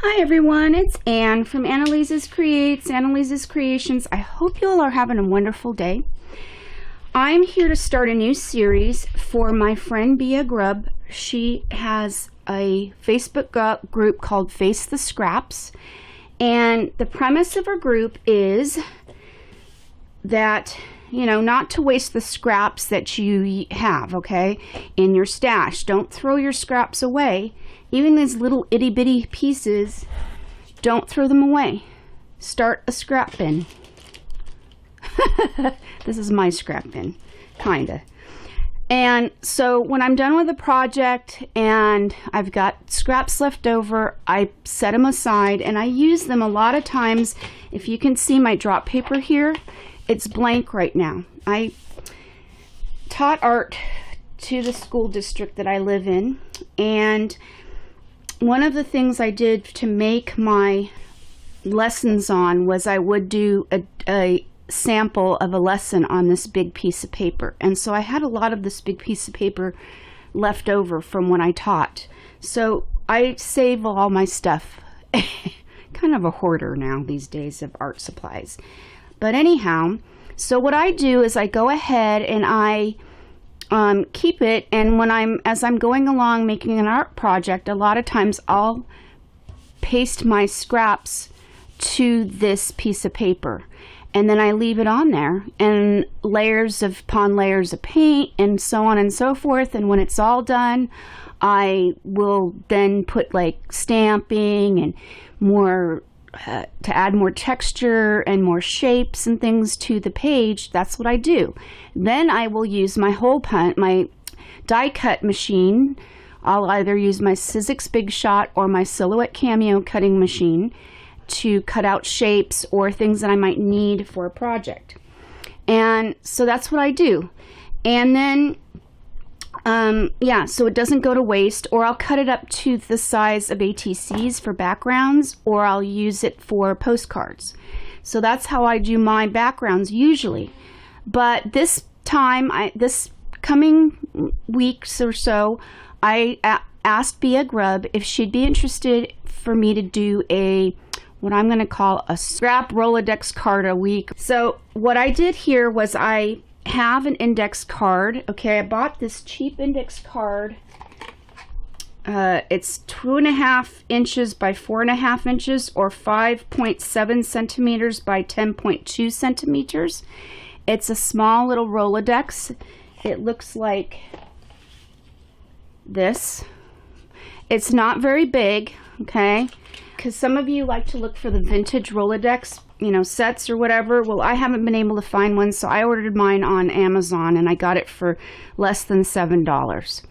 Hi everyone, it's Anne from Anneliese's Anneliese's Creations. I hope you all are having a wonderful day. I'm here to start a new series for my friend Bea Grubb. She has a Facebook group called Face the Scraps, and the premise of her group is that, you know, not to waste the scraps that you have, okay, in your stash. Don't throw your scraps away. Even these little itty-bitty pieces, don't throw them away. Start a scrap bin. This is my scrap bin, kinda. And so when I'm done with the project and I've got scraps left over, I set them aside and I use them a lot of times. If you can see my drop paper here, it's blank right now. I taught art to the school district that I live in, and one of the things I did to make my lessons on was I would do a sample of a lesson on this big piece of paper. And so I had a lot of this big piece of paper left over from when I taught. So I save all my stuff. Kind of a hoarder now these days of art supplies. But anyhow, so what I do is I go ahead and I keep it, and as I'm going along making an art project, a lot of times I'll paste my scraps to this piece of paper, and then I leave it on there, and layers upon layers of paint and so on and so forth. And when it's all done, I will then put like stamping and more to add more texture and more shapes and things to the page. That's what I do. Then I will use my my die cut machine. I'll either use my Sizzix Big Shot or my Silhouette Cameo cutting machine to cut out shapes or things that I might need for a project. And so that's what I do. And then yeah, so it doesn't go to waste, or I'll cut it up to the size of ATCs for backgrounds, or I'll use it for postcards. So that's how I do my backgrounds usually. But this time, this coming weeks or so, I asked Bea Grubb if she'd be interested for me to do what I'm going to call a scrap Rolodex card a week. So what I did here was I have an index card. Okay, I bought this cheap index card. It's 2.5 inches by 4.5 inches, or 5.7 centimeters by 10.2 centimeters. It's a small little Rolodex. It looks like this. It's not very big, okay, because some of you like to look for the vintage Rolodex, you know, sets or whatever. Well, I haven't been able to find one, so I ordered mine on Amazon, and I got it for less than $7.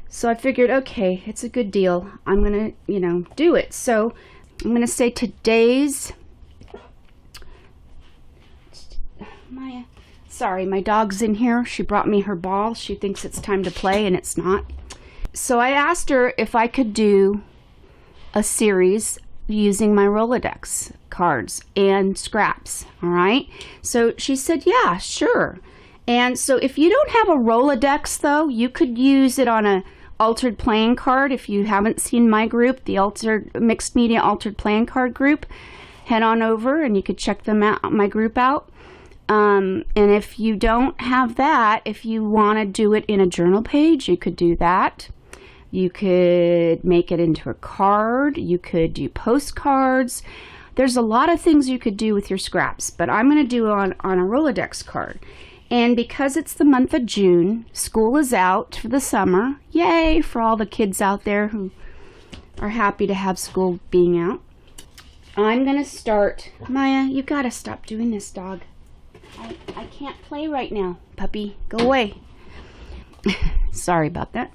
So I figured, okay, it's a good deal. I'm gonna, you know, do it. So I'm gonna say today's, sorry, my dog's in here. She brought me her ball. She thinks it's time to play, and it's not. So I asked her if I could do a series using my Rolodex cards and scraps. All right, so she said, yeah, sure. And so if you don't have a Rolodex, though, you could use it on a altered playing card. If you haven't seen my group, the mixed media altered playing card group, head on over and you could check them out, my group out. And if you don't have that, if you want to do it in a journal page, you could do that. You could make it into a card. You could do postcards. There's a lot of things you could do with your scraps, but I'm going to do it on a Rolodex card. And because it's the month of June, school is out for the summer. Yay for all the kids out there who are happy to have school being out. I'm going to start. Maya, you got to stop doing this, dog. I can't play right now, puppy. Go away. Sorry about that.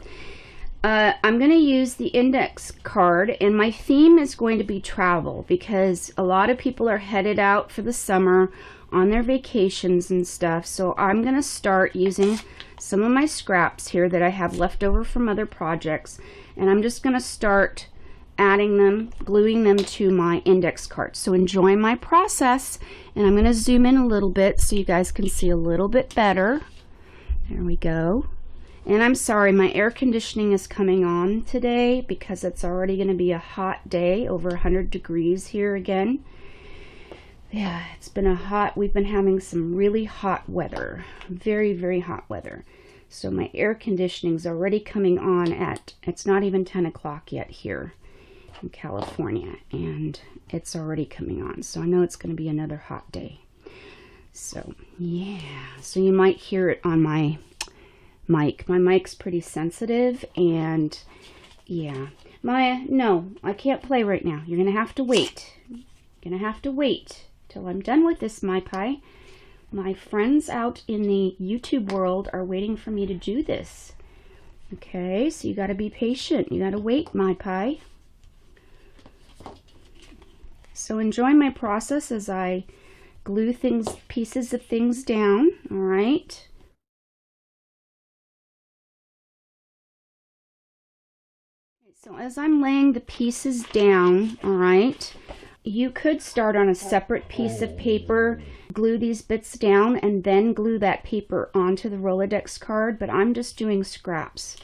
I'm going to use the index card, and my theme is going to be travel, because a lot of people are headed out for the summer on their vacations and stuff. So I'm going to start using some of my scraps here that I have left over from other projects, and I'm just going to start adding them, gluing them to my index card. So enjoy my process, and I'm going to zoom in a little bit so you guys can see a little bit better. There we go. And I'm sorry, my air conditioning is coming on today because it's already going to be a hot day, over 100 degrees here again. Yeah, it's been we've been having some really hot weather, very, very hot weather. So my air conditioning is already coming on it's not even 10 o'clock yet here in California, and it's already coming on. So I know it's going to be another hot day. So yeah, so you might hear it on my mic. My mic's pretty sensitive, and yeah. No, I can't play right now. You're gonna have to wait. You're gonna have to wait till I'm done with this, my pie. My friends out in the YouTube world are waiting for me to do this. Okay, so you gotta be patient. You gotta wait, my pie. So enjoy my process as I glue pieces of things down, all right? So as I'm laying the pieces down, all right, you could start on a separate piece of paper, glue these bits down, and then glue that paper onto the Rolodex card, but I'm just doing scraps,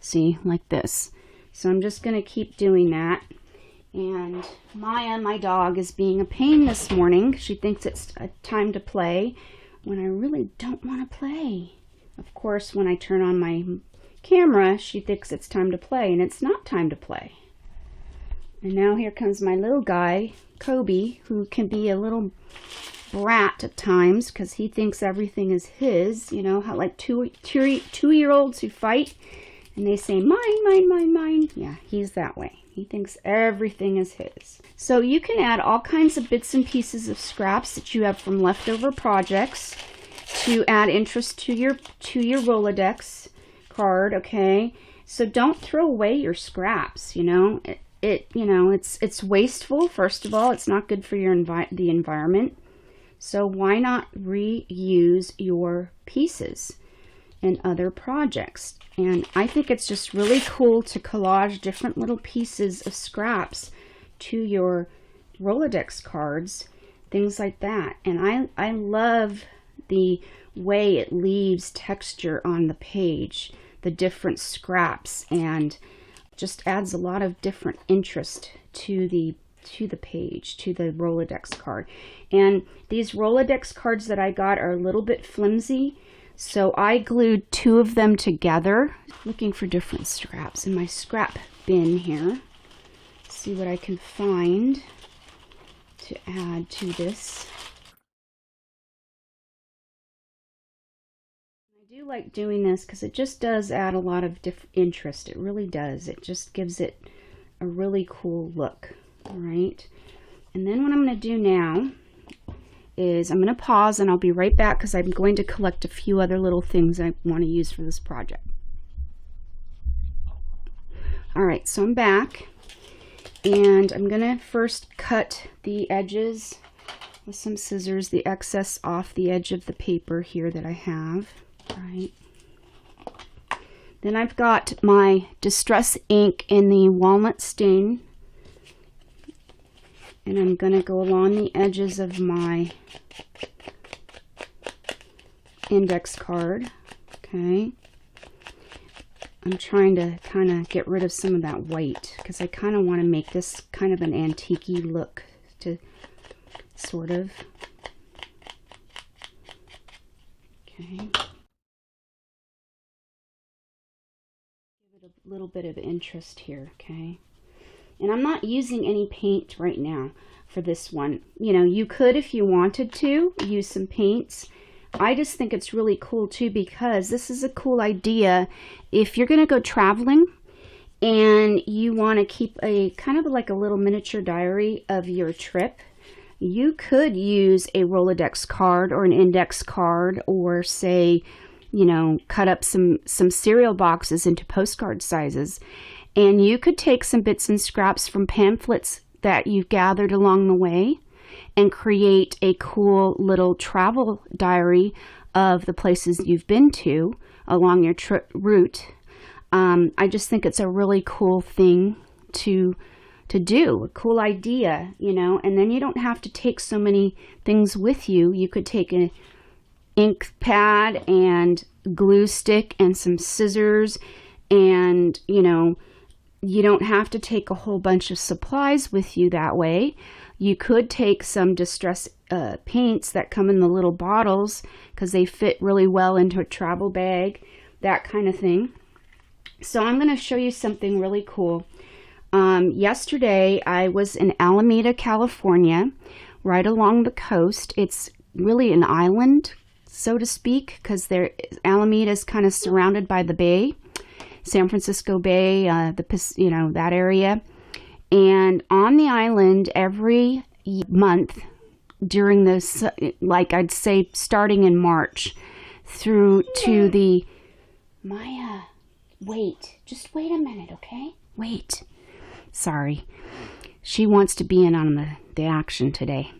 see, like this. So I'm just going to keep doing that. And Maya, my dog, is being a pain this morning. She thinks it's time to play when I really don't want to play. Of course, when I turn on my camera, she thinks it's time to play, and it's not time to play. And now here comes my little guy, Kobe, who can be a little brat at times because he thinks everything is his. You know how like two-year-olds who fight and they say mine, mine, mine, mine. Yeah, he's that way. He thinks everything is his. So you can add all kinds of bits and pieces of scraps that you have from leftover projects to add interest to your Rolodex card, okay? So don't throw away your scraps, you know. It's wasteful. First of all, it's not good for the environment. So why not reuse your pieces in other projects? And I think it's just really cool to collage different little pieces of scraps to your Rolodex cards, things like that. And I love the way it leaves texture on the page, the different scraps, and just adds a lot of different interest to the page, to the Rolodex card. And these Rolodex cards that I got are a little bit flimsy, so I glued 2 of them together, looking for different scraps in my scrap bin here. See what I can find to add to this. I do like doing this because it just does add a lot of interest. It really does. It just gives it a really cool look. All right. And then what I'm going to do now is I'm going to pause, and I'll be right back because I'm going to collect a few other little things I want to use for this project. All right, so I'm back, and I'm going to first cut the edges with some scissors, the excess off the edge of the paper here that I have. All right. Then I've got my Distress ink in the walnut stain, and I'm going to go along the edges of my index card. Okay. I'm trying to kind of get rid of some of that white because I kind of want to make this kind of an antique-y look to sort of. Okay. Give it a little bit of interest here, okay? And I'm not using any paint right now for this one. You know, you could, if you wanted to, use some paints. I just think it's really cool too because this is a cool idea. If you're going to go traveling and you want to keep a kind of like a little miniature diary of your trip, you could use a Rolodex card or an index card, or say, you know, cut up some cereal boxes into postcard sizes. And you could take some bits and scraps from pamphlets that you've gathered along the way and create a cool little travel diary of the places you've been to along your route. I just think it's a really cool thing to do, a cool idea, you know, and then you don't have to take so many things with you. You could take ink pad and glue stick and some scissors, and you don't have to take a whole bunch of supplies with you that way. You could take some distress paints that come in the little bottles because they fit really well into a travel bag, that kind of thing. So I'm going to show you something really cool. Yesterday I was in Alameda, California, right along the coast. It's really an island, so to speak, because Alameda is kind of surrounded by the bay, San Francisco Bay, that area. And on the island, every month during this, like I'd say starting in March through to the... Maya, wait. Just wait a minute, okay? Wait. Sorry. She wants to be in on the action today.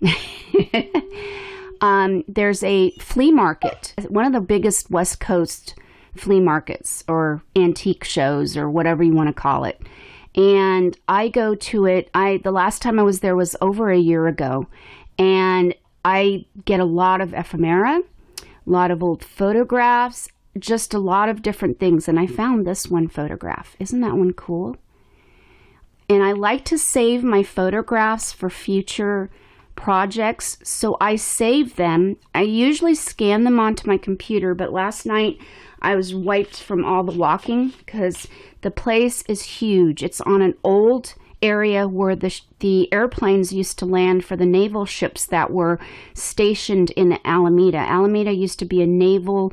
There's a flea market, one of the biggest West Coast flea markets or antique shows or whatever you want to call it. And I go to it. The last time I was there was over a year ago. And I get a lot of ephemera, a lot of old photographs, just a lot of different things. And I found this one photograph. Isn't that one cool? And I like to save my photographs for future projects, so I save them. I usually scan them onto my computer, but last night I was wiped from all the walking because the place is huge. It's on an old area where the airplanes used to land for the naval ships that were stationed in Alameda. Alameda used to be a naval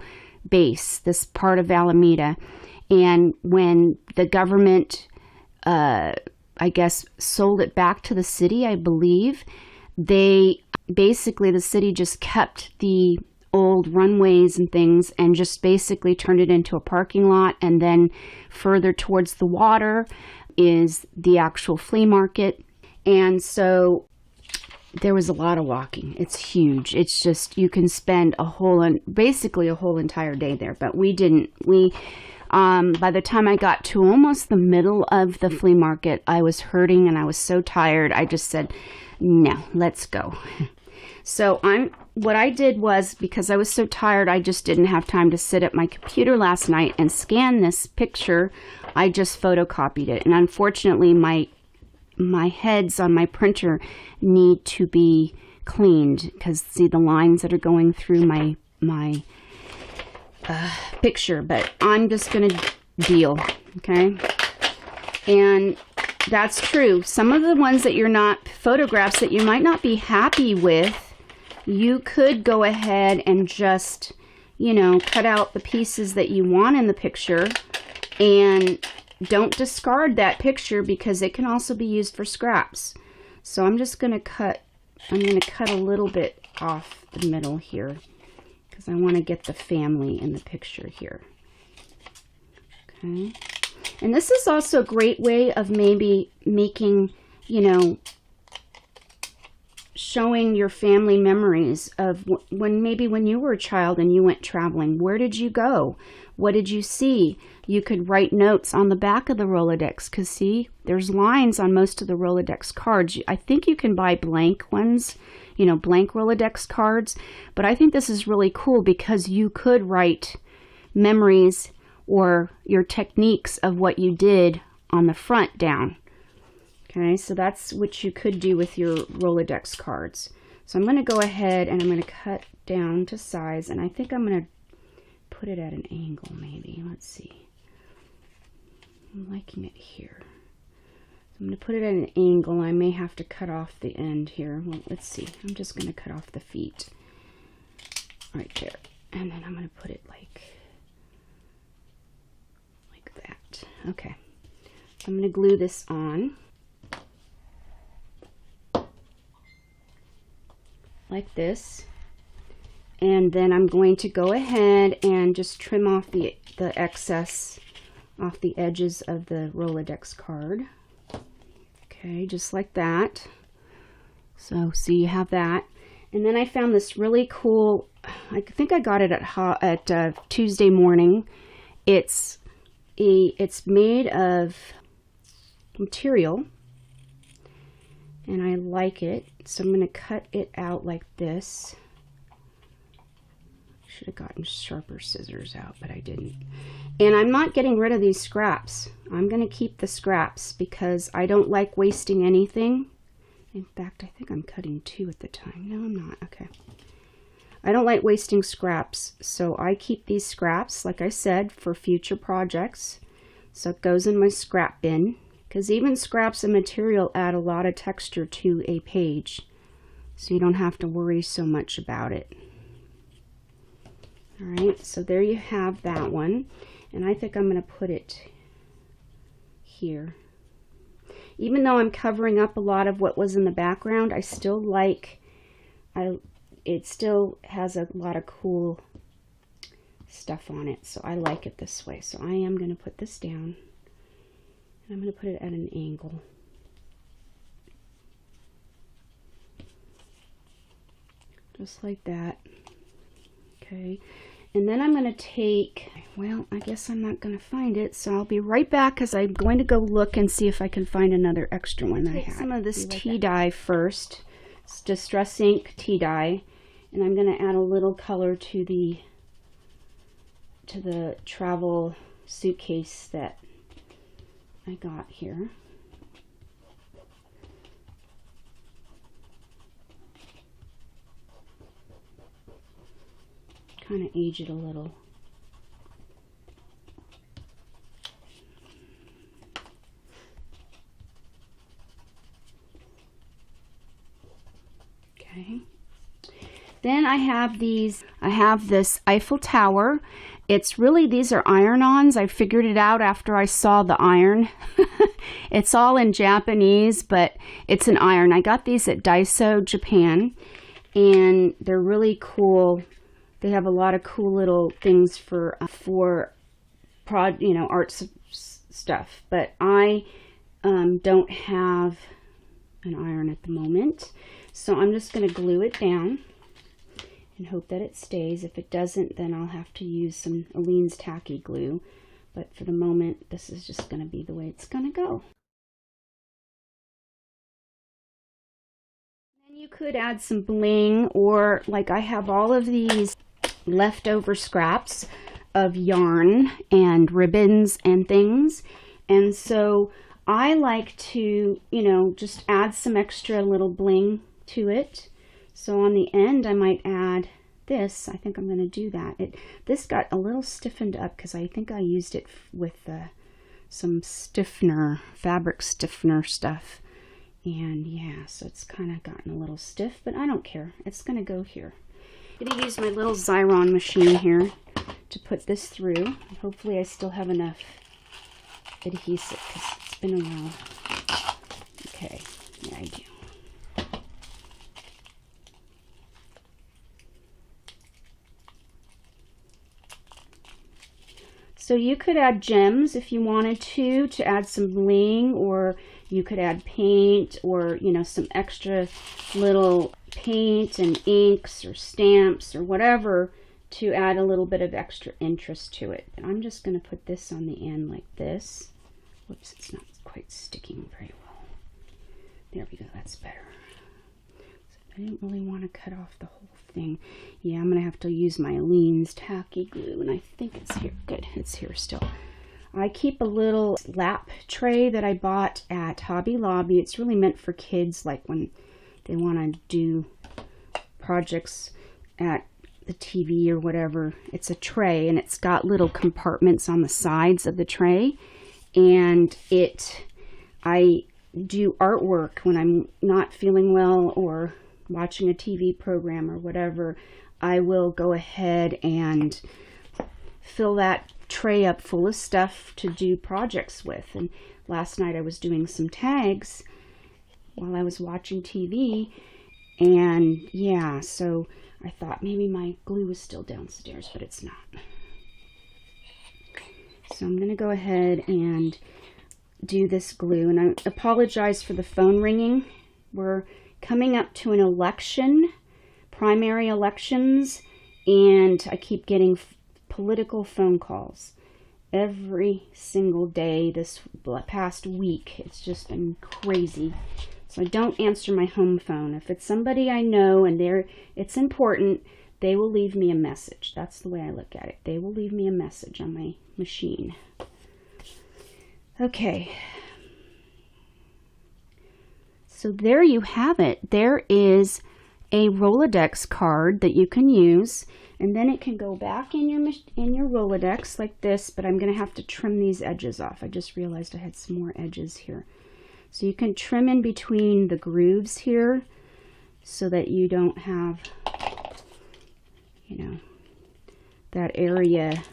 base, this part of Alameda. And when the government, I guess, sold it back to the city, I believe, the city just kept the old runways and things and just basically turned it into a parking lot. And then further towards the water is the actual flea market. And so there was a lot of walking. It's huge. It's just, you can spend basically a whole entire day there, but we didn't. By the time I got to almost the middle of the flea market, I was hurting and I was so tired. I just said, no, let's go. So what I did was, because I was so tired, I just didn't have time to sit at my computer last night and scan this picture. I just photocopied it. And unfortunately, my heads on my printer need to be cleaned because see the lines that are going through my picture, but I'm just going to deal, okay? And that's true. Some of the ones that photographs that you might not be happy with, you could go ahead and just, cut out the pieces that you want in the picture and don't discard that picture because it can also be used for scraps. So I'm just going to cut a little bit off the middle here, because I want to get the family in the picture here. Okay. And this is also a great way of maybe making, showing your family memories of when you were a child and you went traveling. Where did you go? What did you see? You could write notes on the back of the Rolodex, because see, there's lines on most of the Rolodex cards. I think you can buy blank ones, blank Rolodex cards, but I think this is really cool because you could write memories or your techniques of what you did on the front down. Okay, so that's what you could do with your Rolodex cards. So I'm going to go ahead and I'm going to cut down to size, and I think I'm going to put it at an angle maybe. Let's see. I'm liking it here. I'm going to put it at an angle. I may have to cut off the end here. Well, let's see. I'm just going to cut off the feet right there. And then I'm going to put it like that. Okay. So I'm going to glue this on like this. And then I'm going to go ahead and just trim off the excess off the edges of the Rolodex card. Okay, just like that. So you have that. And then I found this really cool, I think I got it at Tuesday Morning. It's made of material, and I like it. So I'm going to cut it out like this. should have gotten sharper scissors out, but I didn't. And I'm not getting rid of these scraps. I'm going to keep the scraps because I don't like wasting anything. In fact, I think I'm cutting 2 at the time. No, I'm not. Okay. I don't like wasting scraps, so I keep these scraps, like I said, for future projects. So it goes in my scrap bin, because even scraps of material add a lot of texture to a page, so you don't have to worry so much about it. Alright, so there you have that one, and I think I'm going to put it here. Even though I'm covering up a lot of what was in the background, I still like, it still has a lot of cool stuff on it, so I like it this way. So I am going to put this down, and I'm going to put it at an angle. Just like that. Okay, and then I'm going to take, well, I guess I'm not going to find it, so I'll be right back because I'm going to go look and see if I can find another extra one that I have. Some of this tea dye first. It's Distress Ink tea dye, and I'm going to add a little color to the travel suitcase that I got here. Kind of age it a little. Okay. Then I have these. I have this Eiffel Tower. It's really, these are iron-ons. I figured it out after I saw the iron. It's all in Japanese, but it's an iron. I got these at Daiso, Japan, and they're really cool. They have a lot of cool little things for art stuff. But I don't have an iron at the moment, so I'm just going to glue it down and hope that it stays. If it doesn't, then I'll have to use some Anneliese's tacky glue. But for the moment, this is just going to be the way it's going to go. Then you could add some bling, or like I have all of these leftover scraps of yarn and ribbons and things, and so I like to, just add some extra little bling to it. So on the end I might add this. I think I'm going to do that. This got a little stiffened up because I think I used it with some stiffener, fabric stiffener stuff, and yeah, so it's kind of gotten a little stiff, but I don't care. It's going to go here. I'm going to use my little Xyron machine here to put this through. Hopefully I still have enough adhesive because it's been a while. Okay, yeah, I do. So you could add gems if you wanted to add some bling, or you could add paint, or some extra little paint and inks or stamps or whatever to add a little bit of extra interest to it. But I'm just going to put this on the end like this. Whoops, it's not quite sticking very well. There we go, that's better. So I didn't really want to cut off the whole thing. Yeah, I'm going to have to use my Anneliese's tacky glue, and I think it's here. Good, it's here still. I keep a little lap tray that I bought at Hobby Lobby. It's really meant for kids, like when they want to do projects at the TV or whatever. It's a tray, and it's got little compartments on the sides of the tray, and I do artwork when I'm not feeling well or watching a TV program or whatever. I will go ahead and fill that tray up full of stuff to do projects with. And last night I was doing some tags while I was watching TV, and yeah, so I thought maybe my glue was still downstairs, but it's not. So I'm going to go ahead and do this glue, and I apologize for the phone ringing. We're coming up to an election, primary elections, and I keep getting political phone calls every single day this past week. It's just been crazy. So I don't answer my home phone. If it's somebody I know and it's important, they will leave me a message. That's the way I look at it. They will leave me a message on my machine. Okay. So there you have it. There is a Rolodex card that you can use, and then it can go back in your Rolodex like this, but I'm going to have to trim these edges off. I just realized I had some more edges here. So you can trim in between the grooves here so that you don't have, you know, that area. And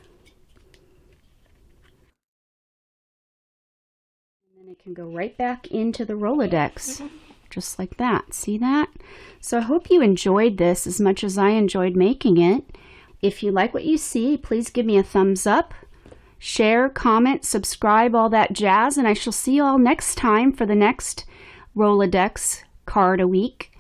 then it can go right back into the Rolodex, just like that. See that? So I hope you enjoyed this as much as I enjoyed making it. If you like what you see, please give me a thumbs up, share, comment, subscribe, all that jazz, and I shall see you all next time for the next Rolodex card a week.